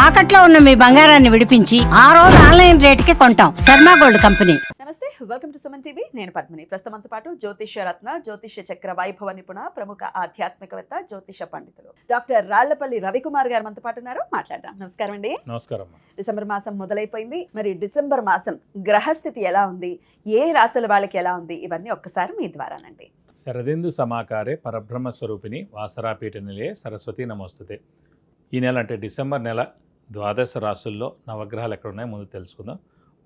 తాకట్లో ఉన్న మీ బంగారాన్ని విడిపించి ఆ రోజు ఆన్లైన్ రేటుకి కొంటాం. Sharma gold company. నమస్తే, వెల్కమ్ టు సుమన్ టీవీ. నేను పద్మిని. ప్రస్తుతంతో పాటు జ్యోతిష్య రత్న, జ్యోతిష్య చక్ర వైభవ నిపుణ, ప్రముఖ ఆధ్యాత్మికవేత్త, జ్యోతిష పండితులు డాక్టర్ రాళ్లపల్లి రవికుమార్ గారు మనతో పాటు ఉన్నారు. మాట్లాడదాం. నమస్కారం అండి. నమస్కారం. డిసెంబర్ మాసం మొదలైపోయింది. మరి డిసెంబర్ మాసం గ్రహస్థితి ఎలా ఉంది, ఏ రాశుల వాళ్ళకి ఎలా ఉంది, ఇవన్నీ ఒక్కసారి మీ ద్వారానండి. శరదిందు సమాకారే పరబ్రహ్మ స్వరూపిణి వాసరాపీఠ నిలయే సరస్వతి నమోస్తుతే. ఈ నెల అంటే డిసెంబర్ నెల ద్వాదశ రాశుల్లో నవగ్రహాలు ఎక్కడ ఉన్నాయో ముందు తెలుసుకుందాం.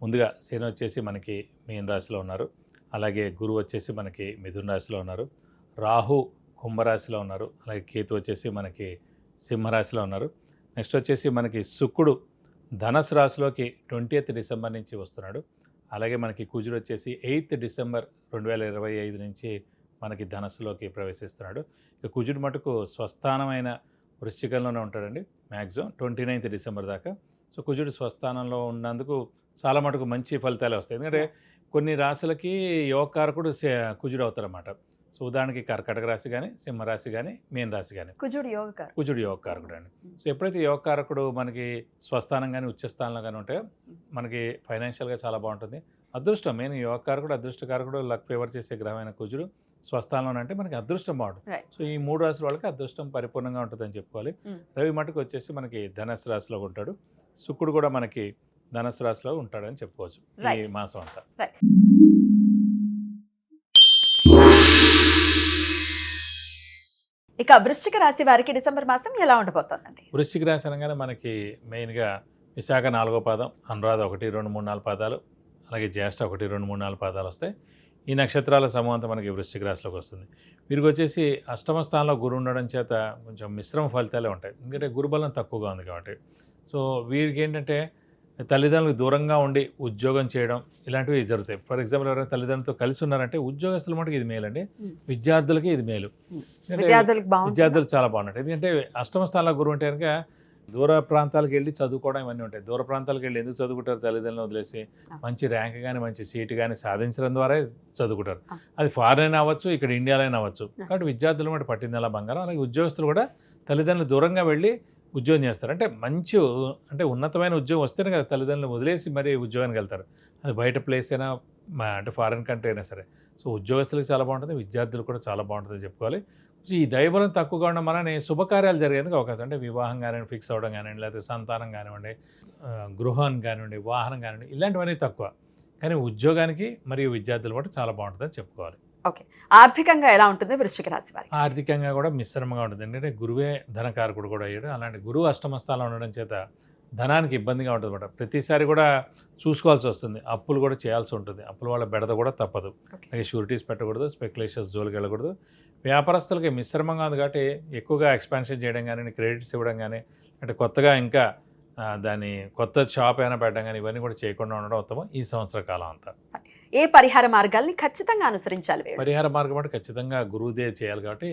ముందుగా శని వచ్చేసి మనకి మీన రాశిలో ఉన్నారు. అలాగే గురువు వచ్చేసి మనకి మిథున రాశిలో ఉన్నారు. రాహు కుంభరాశిలో ఉన్నారు. అలాగే కేతు వచ్చేసి మనకి సింహరాశిలో ఉన్నారు. నెక్స్ట్ వచ్చేసి మనకి శుక్రుడు ధనుసు రాశిలోకి 20th డిసెంబర్ నుంచి వస్తున్నాడు. అలాగే మనకి కుజుడు వచ్చేసి 8th డిసెంబర్ 2025 నుంచి మనకి ధనస్సులోకి ప్రవేశిస్తున్నాడు. ఇక కుజుడు మటుకు స్వస్థానమైన వృశ్చికంలోనే ఉంటాడండి మ్యాక్సిమం 29th డిసెంబర్ దాకా. సో కుజుడు స్వస్థానంలో ఉన్నందుకు చాలా మటుకు మంచి ఫలితాలే వస్తాయి. ఎందుకంటే కొన్ని రాశులకి యోగకారకుడు కుజుడు అవుతారన్నమాట. సో ఉదాహరణకి కర్కటక రాశి కానీ, సింహరాశి కానీ, మీన రాశి కానీ కుజుడు యోగకారకుడు అండి. సో ఎప్పుడైతే యోగకారకుడు మనకి స్వస్థానం కానీ ఉచ్చస్థానంలో కానీ ఉంటాయో మనకి ఫైనాన్షియల్గా చాలా బాగుంటుంది. అదృష్టం మెయిన్ యోగకారకుడు, అదృష్టకారకుడు, లక్ ఫేవర్ చేసే గ్రహమైన కుజుడు స్వస్థానంలో అంటే మనకి అదృష్టం బాగుంటుంది. సో ఈ 3 రాశుల వాళ్ళకి అదృష్టం పరిపూర్ణంగా ఉంటుందని చెప్పుకోవాలి. రవి మటుకు వచ్చేసి మనకి ధనుసు రాశిలో ఉంటాడు. శుక్రుడు కూడా మనకి ధనుసు రాశిలో ఉంటాడని చెప్పుకోవచ్చు ఈ మాసం అంతా. ఇక వృశ్చిక రాశి వారికి డిసెంబర్ మాసం ఎలా ఉండబోతోందండి? వృశ్చిక రాశి అనగానే మనకి మెయిన్గా విశాఖ 4వ పాదం, అనురాధ 1, 2, 3, 4 పాదాలు, అలాగే జ్యేష్ఠ 1, 2, 3, 4 పాదాలు వస్తాయి. ఈ నక్షత్రాల సమూహం అంతా మనకి వృశ్చిక రాశిలోకి వస్తుంది. వీరికి వచ్చేసి అష్టమ స్థానంలో గురువు ఉండడం చేత కొంచెం మిశ్రమ ఫలితాలే ఉంటాయి. ఎందుకంటే గురుబలం తక్కువగా ఉంది కాబట్టి. సో వీరికి ఏంటంటే తల్లిదండ్రులకు దూరంగా ఉండి ఉద్యోగం చేయడం ఇలాంటివి జరుగుతాయి. ఫర్ ఎగ్జాంపుల్ ఎవరైనా తల్లిదండ్రులతో కలిసి ఉన్నారంటే ఉద్యోగస్తుల మటుకు ఇది మేలు అండి. విద్యార్థులకి ఇది మేలు. విద్యార్థులు చాలా బాగుంటాయి. ఎందుకంటే అష్టమ స్థానంలో గురువు ఉంటే కనుక దూర ప్రాంతాలకు వెళ్ళి చదువుకోవడం ఇవన్నీ ఉంటాయి. దూర ప్రాంతాలకు వెళ్ళి ఎందుకు చదువుకుంటారు? తల్లిదండ్రులను వదిలేసి మంచి ర్యాంక్ కానీ మంచి సీటు కానీ సాధించడం ద్వారా చదువుకుంటారు. అది ఫారెన్ అవ్వచ్చు, ఇక్కడ ఇండియాలో అవ్వచ్చు. కాబట్టి విద్యార్థులు కూడా పట్టిందలా బంగారం. అలాగే ఉద్యోగస్తులు కూడా తల్లిదండ్రులు దూరంగా వెళ్ళి ఉద్యోగం చేస్తారు. అంటే ఉన్నతమైన ఉద్యోగం వస్తేనే కదా తల్లిదండ్రులు వదిలేసి మరీ ఉద్యోగానికి వెళ్తారు. అది బయట ప్లేస్ అయినా అంటే ఫారెన్ కంట్రీ అయినా సరే. సో ఉద్యోగస్తులకు చాలా బాగుంటుంది, విద్యార్థులు కూడా చాలా బాగుంటుందని చెప్పుకోవాలి. ఈ దైవబలం తక్కువగా ఉండడం వలన శుభకార్యాలు జరిగేందుకు అవకాశం. అంటే వివాహం కానివ్వండి, ఫిక్స్ అవ్వడం కానివ్వండి, లేకపోతే సంతానం కానివ్వండి, గృహం కానివ్వండి, వాహనం కానివ్వండి, ఇలాంటివన్నీ తక్కువ. కానీ ఉద్యోగానికి మరియు విద్యార్థులు కూడా చాలా బాగుంటుందని చెప్పుకోవాలి. ఓకే, ఆర్థికంగా ఎలా ఉంటుంది వృశ్చిక రాశి వారికి? ఆర్థికంగా కూడా మిశ్రమంగా ఉంటుంది. ఎందుకంటే గురువే ధనకారకుడు కూడా అయ్యాడు. అలాంటి గురువు అష్టమ స్థానంలో ఉండడం చేత ధనానికి ఇబ్బందిగా ఉంటుంది అన్నమాట. ప్రతిసారి కూడా చూసుకోవాల్సి వస్తుంది. అప్పులు కూడా చేయాల్సి ఉంటుంది. అప్పుల వాళ్ళ బెడద కూడా తప్పదు. అలాగే షూరిటీస్ పెట్టకూడదు, స్పెక్యులేషన్స్ జోలికి వెళ్ళకూడదు. వ్యాపారస్తులకి మిశ్రమంగా ఉంది కాబట్టి ఎక్కువగా ఎక్స్పాన్షన్ చేయడం కానీ, క్రెడిట్స్ ఇవ్వడం కానీ, అంటే కొత్తగా ఇంకా దాని కొత్త షాప్ ఏమైనా పెట్టడం కానీ ఇవన్నీ కూడా చేయకుండా ఉండడం ఉత్తమం ఈ సంవత్సర కాలం అంతా. ఏ పరిహార మార్గాల్ని ఖచ్చితంగా అనుసరించాలి? పరిహార మార్గం అంటే ఖచ్చితంగా గురువుదే చేయాలి కాబట్టి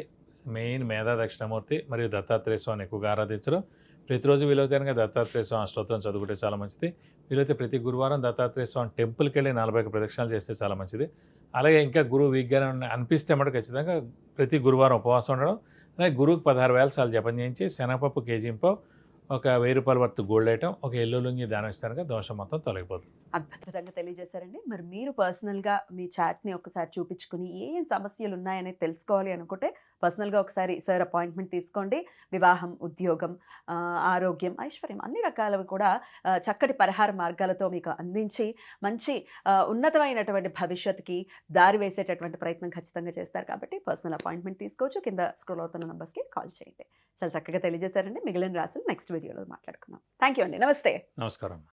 మెయిన్ మేధా దక్షిణామూర్తి మరియు దత్తాత్రేయ స్వామిని ఎక్కువగా ఆరాధించడం. ప్రతిరోజు వీలైతే కనుక దత్తాత్రేయ స్వామి అష్టోత్తరం చదువుకుంటే చాలా మంచిది. వీలైతే ప్రతి గురువారం దత్తాత్రేయ స్వామి టెంపుల్కి వెళ్ళి 40 ప్రదక్షిణాలు చేస్తే చాలా మంచిది. అలాగే ఇంకా గురువు వీక్గానే అనిపిస్తే మటు ఖచ్చితంగా ప్రతి గురువారం ఉపవాసం ఉండడం. అలాగే గురువుకి 16 వేల సార్లు జపం చేయించి శనగపప్పు కేజీంపో ఒక 1000 రూపాయల వర్త్ గోల్డ్ ఐటమ్, ఒక ఎల్లో లుంగి దానం ఇస్తానుక దోషం మొత్తం తొలగిపోతుంది. అద్భుతంగా తెలియజేశారండి. మరి మీరు పర్సనల్గా మీ చాట్ని ఒకసారి చూపించుకుని ఏం సమస్యలు ఉన్నాయనేది తెలుసుకోవాలి అనుకుంటే పర్సనల్గా ఒకసారి సార్ అపాయింట్మెంట్ తీసుకోండి. వివాహం, ఉద్యోగం, ఆరోగ్యం, ఐశ్వర్యం అన్ని రకాలవి కూడా చక్కటి పరిహార మార్గాలతో మీకు అందించి మంచి ఉన్నతమైనటువంటి భవిష్యత్తుకి దారి వేసేటటువంటి ప్రయత్నం ఖచ్చితంగా చేస్తారు. కాబట్టి పర్సనల్ అపాయింట్మెంట్ తీసుకోవచ్చు. కింద స్క్రోల్ అవుతున్న నంబర్స్కి కాల్ చేయండి. చాలా చక్కగా తెలియజేశారండి. మిగిలిన రాసులు నెక్స్ట్ వీడియోలో మాట్లాడుకుందాం. థ్యాంక్ యూ అండి. నమస్తే. నమస్కారం.